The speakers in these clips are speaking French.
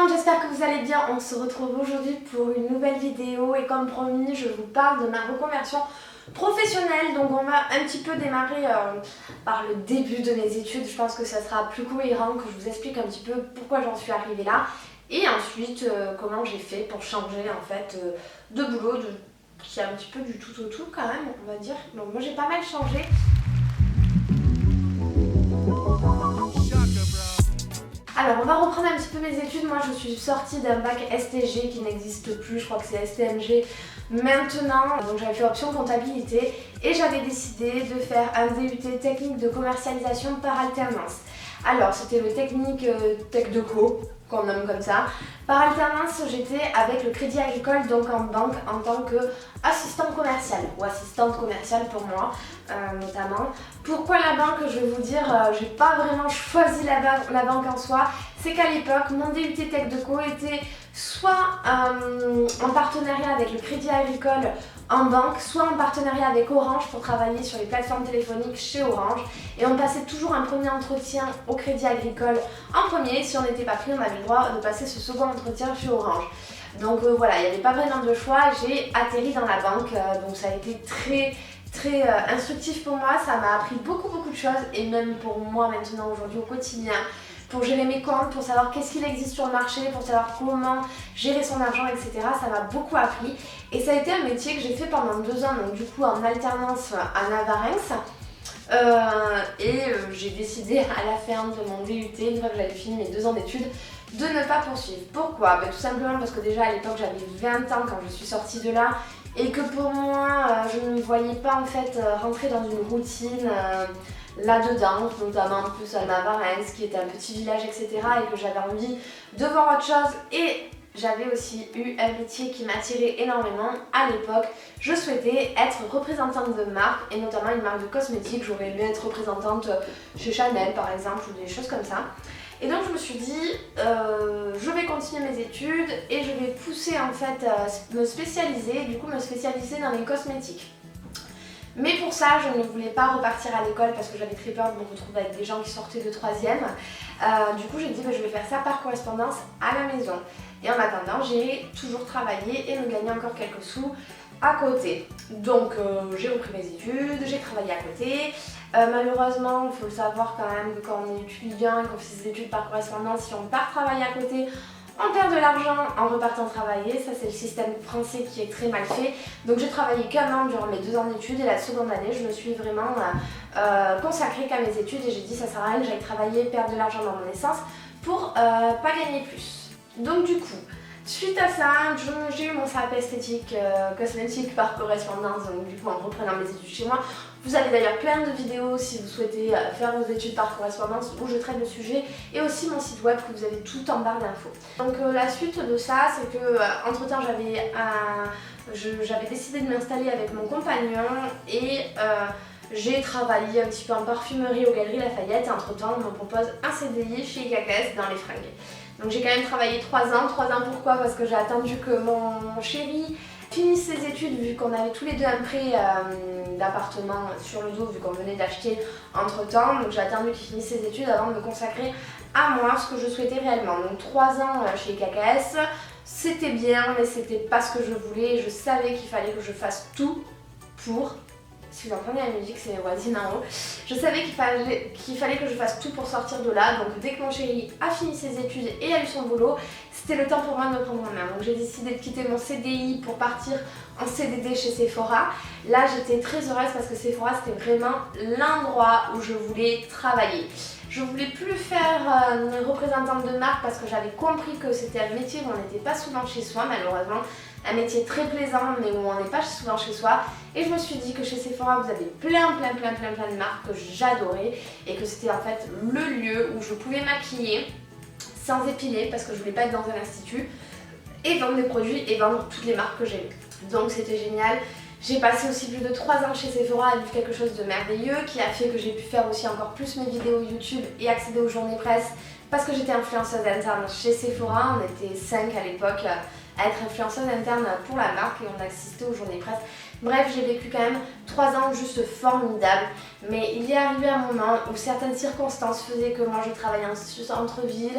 monde, j'espère que vous allez bien. On se retrouve aujourd'hui pour une nouvelle vidéo et comme promis, je vous parle de ma reconversion professionnelle. Donc on va un petit peu démarrer par le début de mes études. Je pense que ça sera plus cohérent que je vous explique un petit peu pourquoi j'en suis arrivée là et ensuite comment j'ai fait pour changer en fait de boulot, qui est un petit peu du tout au tout quand même, on va dire. Donc moi j'ai pas mal changé. Alors on va reprendre un petit peu mes études. Moi je suis sortie d'un bac STG qui n'existe plus, je crois que c'est STMG maintenant. Donc j'avais fait option comptabilité et j'avais décidé de faire un DUT technique de commercialisation par alternance. Alors c'était le technique Tech de Co, qu'on nomme comme ça. Par alternance j'étais avec le Crédit Agricole, donc en banque en tant qu'assistante commerciale ou assistante commerciale pour moi notamment. Pourquoi la banque? Je vais vous dire, j'ai pas vraiment choisi la banque en soi. C'est qu'à l'époque mon DUT Tech de Co était soit en partenariat avec le Crédit Agricole en banque, soit en partenariat avec Orange pour travailler sur les plateformes téléphoniques chez Orange. Et on passait toujours un premier entretien au Crédit Agricole en premier. Si on n'était pas pris, on avait le droit de passer ce second entretien chez Orange. Donc voilà, il n'y avait pas vraiment de choix. J'ai atterri dans la banque, donc ça a été très instructif pour moi. Ça m'a appris beaucoup de choses et même pour moi maintenant aujourd'hui au quotidien, pour gérer mes comptes, pour savoir qu'est-ce qu'il existe sur le marché, pour savoir comment gérer son argent, etc. Ça m'a beaucoup appris et ça a été un métier que j'ai fait pendant 2 ans, donc du coup en alternance à Navarinx. J'ai décidé à la fin de mon DUT, une fois que j'avais fini mes 2 ans d'études, de ne pas poursuivre. Pourquoi? Tout simplement parce que déjà à l'époque j'avais 20 ans quand je suis sortie de là et que pour moi je ne me voyais pas en fait rentrer dans une routine là-dedans, notamment en plus à Navarinx qui était un petit village, etc. et que j'avais envie de voir autre chose. Et j'avais aussi eu un métier qui m'attirait énormément à l'époque. Je souhaitais être représentante de marque et notamment une marque de cosmétiques. J'aurais aimé être représentante chez Chanel par exemple ou des choses comme ça. Et donc je me suis dit, je vais continuer mes études et je vais pousser en fait me spécialiser, du coup me spécialiser dans les cosmétiques. Mais pour ça, je ne voulais pas repartir à l'école parce que j'avais très peur de me retrouver avec des gens qui sortaient de 3e. Du coup, j'ai dit je vais faire ça par correspondance à la maison. Et en attendant, j'ai toujours travaillé et me gagner encore quelques sous à côté. Donc, j'ai repris mes études, j'ai travaillé à côté. Malheureusement, il faut le savoir quand même que quand on est étudiant et qu'on fait ses études par correspondance, si on part travailler à côté, on perd de l'argent en repartant travailler. Ça c'est le système français qui est très mal fait. Donc j'ai travaillé qu'un an durant mes 2 ans d'études et la seconde année je me suis vraiment consacrée qu'à mes études et j'ai dit ça sert à rien que j'aille travailler, perdre de l'argent dans mon essence pour pas gagner plus. Donc du coup, suite à ça, j'ai eu mon CAP esthétique cosmétique par correspondance, donc du coup en reprenant mes études chez moi. Vous avez d'ailleurs plein de vidéos si vous souhaitez faire vos études par correspondance où je traite le sujet et aussi mon site web que vous avez tout en barre d'infos. Donc la suite de ça, c'est que entre temps j'avais décidé de m'installer avec mon compagnon et j'ai travaillé un petit peu en parfumerie aux Galeries Lafayette et entre temps on me propose un CDI chez IKKS dans les fringues. Donc j'ai quand même travaillé 3 ans. 3 ans pourquoi? Parce que j'ai attendu que mon chéri finisse ses études vu qu'on avait tous les deux un prêt d'appartement sur le dos vu qu'on venait d'acheter entre temps. Donc j'ai attendu qu'il finisse ses études avant de me consacrer à moi, ce que je souhaitais réellement. Donc 3 ans chez IKKS, c'était bien mais c'était pas ce que je voulais. Je savais qu'il fallait que je fasse tout pour... Si vous entendez la musique, c'est mes voisines en haut. Je savais qu'il fallait que je fasse tout pour sortir de là. Donc dès que mon chéri a fini ses études et a eu son boulot, c'était le temps pour moi de me prendre en main. Donc j'ai décidé de quitter mon CDI pour partir en CDD chez Sephora. Là j'étais très heureuse parce que Sephora c'était vraiment l'endroit où je voulais travailler. Je voulais plus faire représentante de marque parce que j'avais compris que c'était un métier où on n'était pas souvent chez soi malheureusement. Un métier très plaisant mais où on n'est pas souvent chez soi et je me suis dit que chez Sephora vous avez plein de marques que j'adorais et que c'était en fait le lieu où je pouvais maquiller sans épiler parce que je voulais pas être dans un institut et vendre des produits et vendre toutes les marques que j'aimais. Donc c'était génial. J'ai passé aussi plus de 3 ans chez Sephora à vivre quelque chose de merveilleux qui a fait que j'ai pu faire aussi encore plus mes vidéos YouTube et accéder aux journées presse parce que j'étais influenceuse interne chez Sephora. On était 5 à l'époque à être influenceuse interne pour la marque et on assistait aux journées presse. Bref, j'ai vécu quand même 3 ans juste formidables, mais il est arrivé un moment où certaines circonstances faisaient que moi je travaillais en centre-ville,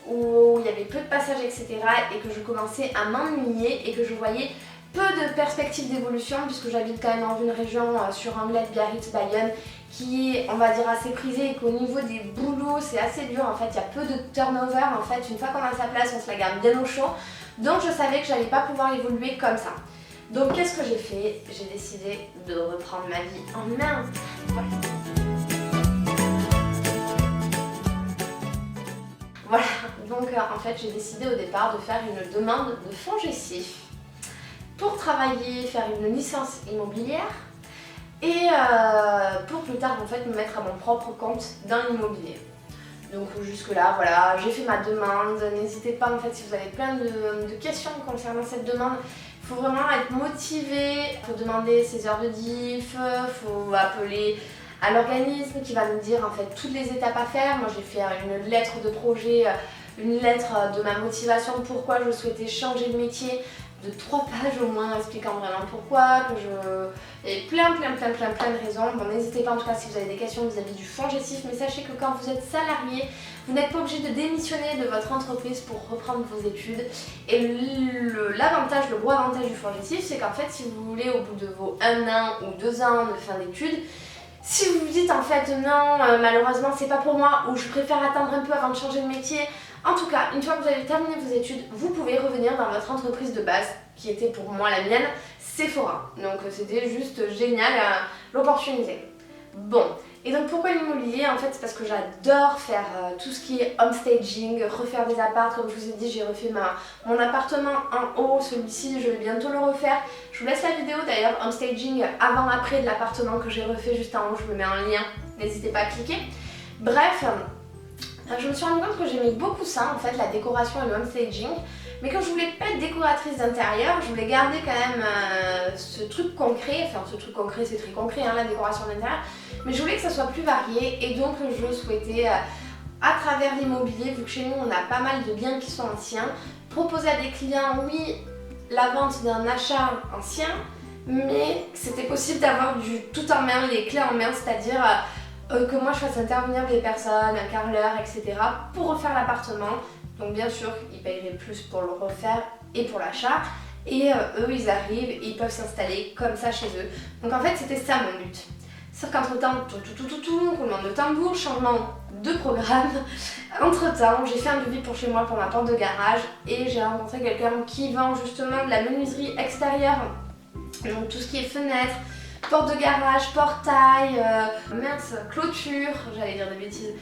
où il y avait peu de passages, etc. et que je commençais à m'ennuyer et que je voyais peu de perspectives d'évolution puisque j'habite quand même dans une région sur Anglet, Biarritz, Bayonne qui est, on va dire, assez prisée et qu'au niveau des boulots c'est assez dur en fait, il y a peu de turnover en fait, une fois qu'on a sa place on se la garde bien au chaud, donc je savais que j'allais pas pouvoir évoluer comme ça. Donc qu'est-ce que j'ai fait? J'ai décidé de reprendre ma vie en main. Voilà, donc en fait j'ai décidé au départ de faire une demande de FONGECIF pour travailler, faire une licence immobilière et pour plus tard en fait me mettre à mon propre compte dans l'immobilier. Donc jusque là voilà, j'ai fait ma demande, n'hésitez pas en fait si vous avez plein de questions concernant cette demande, il faut vraiment être motivé, il faut demander ses heures de diff, il faut appeler à l'organisme qui va nous dire en fait toutes les étapes à faire. Moi j'ai fait une lettre de projet, une lettre de ma motivation, pourquoi je souhaitais changer de métier, de 3 pages au moins expliquant vraiment pourquoi, et plein de raisons. Bon, n'hésitez pas en tout cas si vous avez des questions vis-à-vis du FONGECIF, mais sachez que quand vous êtes salarié, vous n'êtes pas obligé de démissionner de votre entreprise pour reprendre vos études. Et l'avantage, le gros avantage du FONGECIF, c'est qu'en fait si vous voulez au bout de vos 1 an ou 2 ans de fin d'études, si vous vous dites en fait non, malheureusement c'est pas pour moi ou je préfère attendre un peu avant de changer de métier, en tout cas, une fois que vous avez terminé vos études, vous pouvez revenir dans votre entreprise de base, qui était pour moi la mienne, Sephora. Donc c'était juste génial l'opportunité. Bon, et donc pourquoi l'immobilier? En fait c'est parce que j'adore faire tout ce qui est homestaging, refaire des apparts. Comme je vous ai dit, j'ai refait mon appartement en haut, celui-ci je vais bientôt le refaire. Je vous laisse la vidéo d'ailleurs, homestaging avant-après de l'appartement que j'ai refait juste en haut, je me mets un lien, n'hésitez pas à cliquer. Bref, je me suis rendu compte que j'aimais beaucoup ça en fait, la décoration et le homestaging, mais comme je voulais pas être décoratrice d'intérieur, je voulais garder quand même ce truc concret, enfin ce truc concret c'est très concret hein, la décoration d'intérieur, mais je voulais que ça soit plus varié et donc je souhaitais à travers l'immobilier, vu que chez nous on a pas mal de biens qui sont anciens, proposer à des clients oui la vente d'un achat ancien, mais c'était possible d'avoir du tout en main, les clés en main, c'est-à-dire que moi je fasse intervenir des personnes, un carreleur, etc. pour refaire l'appartement. Donc bien sûr, ils paieraient plus pour le refaire et pour l'achat. Et eux, ils arrivent et ils peuvent s'installer comme ça chez eux. Donc en fait, c'était ça mon but. Sauf qu'entre temps, roulement de tambour, changement de programme. Entre temps, j'ai fait un devis pour chez moi pour ma porte de garage et j'ai rencontré quelqu'un qui vend justement de la menuiserie extérieure. Donc tout ce qui est fenêtre, porte de garage, portail, clôture, j'allais dire des bêtises,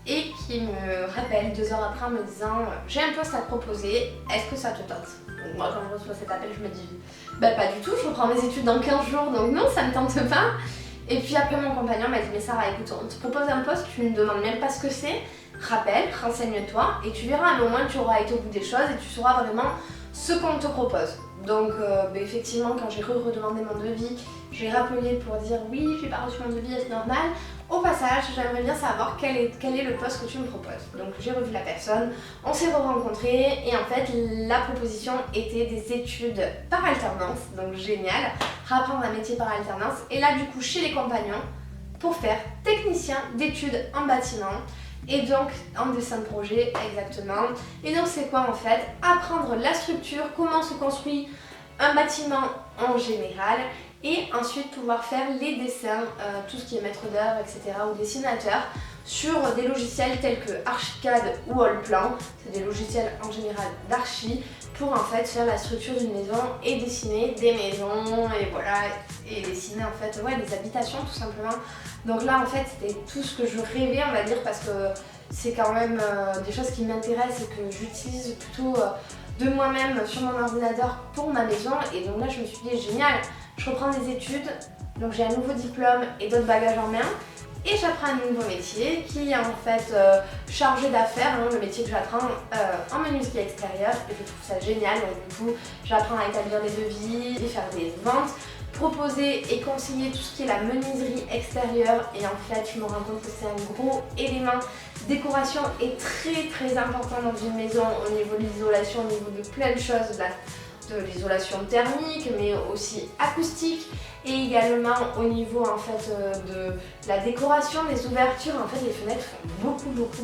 et qui me rappelle 2 heures après en me disant j'ai un poste à te proposer, est-ce que ça te tente? Donc moi quand je reçois cet appel je me dis bah pas du tout, je reprends mes études dans 15 jours donc non ça me tente pas. Et puis après mon compagnon m'a dit mais Sarah écoute on te propose un poste, tu ne demandes même pas ce que c'est, rappelle, renseigne-toi et tu verras, mais au moins tu auras été au bout des choses et tu sauras vraiment ce qu'on te propose. Donc effectivement quand j'ai redemandé mon devis, j'ai rappelé pour dire oui j'ai pas reçu mon devis, est-ce normal? Au passage j'aimerais bien savoir quel est le poste que tu me proposes. Donc j'ai revu la personne, on s'est re-rencontrés et en fait la proposition était des études par alternance, donc génial, apprendre un métier par alternance et là du coup chez les compagnons pour faire technicien d'études en bâtiment. Et donc en dessin de projet exactement. Et donc c'est quoi en fait? Apprendre la structure, comment se construit un bâtiment en général et ensuite pouvoir faire les dessins, tout ce qui est maître d'œuvre, etc. ou dessinateur sur des logiciels tels que Archicad ou Allplan. C'est des logiciels en général d'archi pour en fait faire la structure d'une maison et dessiner des maisons et voilà, et dessiner en fait ouais, des habitations tout simplement. Donc là en fait c'était tout ce que je rêvais on va dire parce que c'est quand même des choses qui m'intéressent et que j'utilise plutôt de moi-même sur mon ordinateur pour ma maison et donc là je me suis dit génial, je reprends des études, donc j'ai un nouveau diplôme et d'autres bagages en main et j'apprends un nouveau métier qui est en fait chargé d'affaires, hein, le métier que j'apprends en menuiserie extérieure et je trouve ça génial. Donc du coup j'apprends à établir des devis, et faire des ventes, proposer et conseiller tout ce qui est la menuiserie extérieure et en fait je me rends compte que c'est un gros élément. Décoration est très important dans une maison au niveau de l'isolation, au niveau de plein de choses. Là, de l'isolation thermique, mais aussi acoustique, et également au niveau en fait de la décoration des ouvertures. En fait, les fenêtres font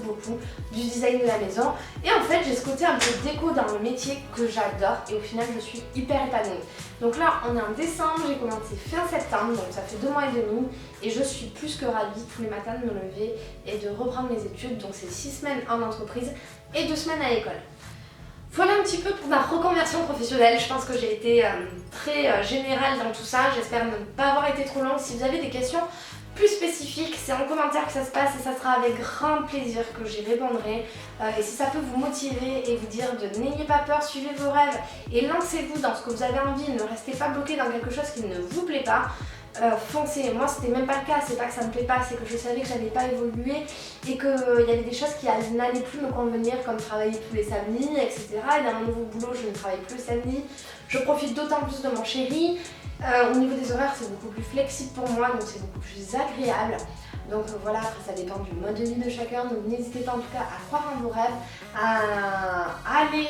beaucoup du design de la maison, et en fait j'ai ce côté un peu déco dans le métier que j'adore, et au final je suis hyper épanouie. Donc là on est en décembre, j'ai commencé fin septembre, donc ça fait 2 mois et demi, et je suis plus que ravie tous les matins de me lever et de reprendre mes études. Donc c'est 6 semaines en entreprise et 2 semaines à l'école. Voilà un petit peu pour ma reconversion professionnelle. Je pense que j'ai été très générale dans tout ça. J'espère ne pas avoir été trop longue. Si vous avez des questions plus spécifiques, c'est en commentaire que ça se passe, et ça sera avec grand plaisir que j'y répondrai. Et si ça peut vous motiver et vous dire de n'ayez pas peur, suivez vos rêves et lancez-vous dans ce que vous avez envie, ne restez pas bloqué dans quelque chose qui ne vous plaît pas. Foncez. Moi c'était même pas le cas, c'est pas que ça me plaît pas, c'est que je savais que j'allais pas évoluer et qu'il y avait des choses qui n'allaient plus me convenir, comme travailler tous les samedis, etc. Et dans mon nouveau boulot je ne travaille plus le samedi, je profite d'autant plus de mon chéri. Au niveau des horaires c'est beaucoup plus flexible pour moi, donc c'est beaucoup plus agréable. Donc voilà, après ça dépend du mode de vie de chacun, donc n'hésitez pas en tout cas à croire en vos rêves, à aller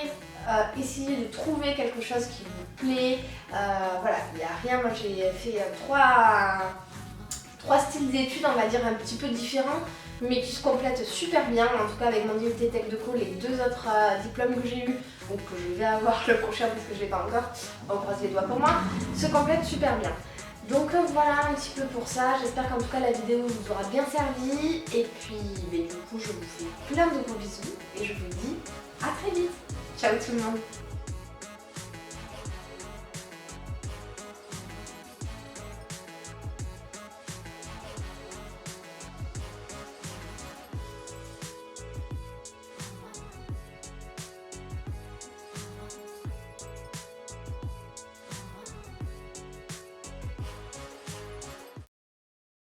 essayer de trouver quelque chose qui vous plaît. Voilà, il n'y a rien. Moi j'ai fait trois styles d'études, on va dire un petit peu différents, mais qui se complètent super bien. En tout cas avec mon DUT Tech Deco, les 2 autres diplômes que j'ai eu, ou que je vais avoir le prochain parce que je ne l'ai pas encore, on croise les doigts pour moi, se complètent super bien. Donc voilà un petit peu pour ça. J'espère qu'en tout cas la vidéo vous aura bien servi, et puis du coup je vous fais plein de gros bisous et je vous dis à très vite. Ciao tout le monde.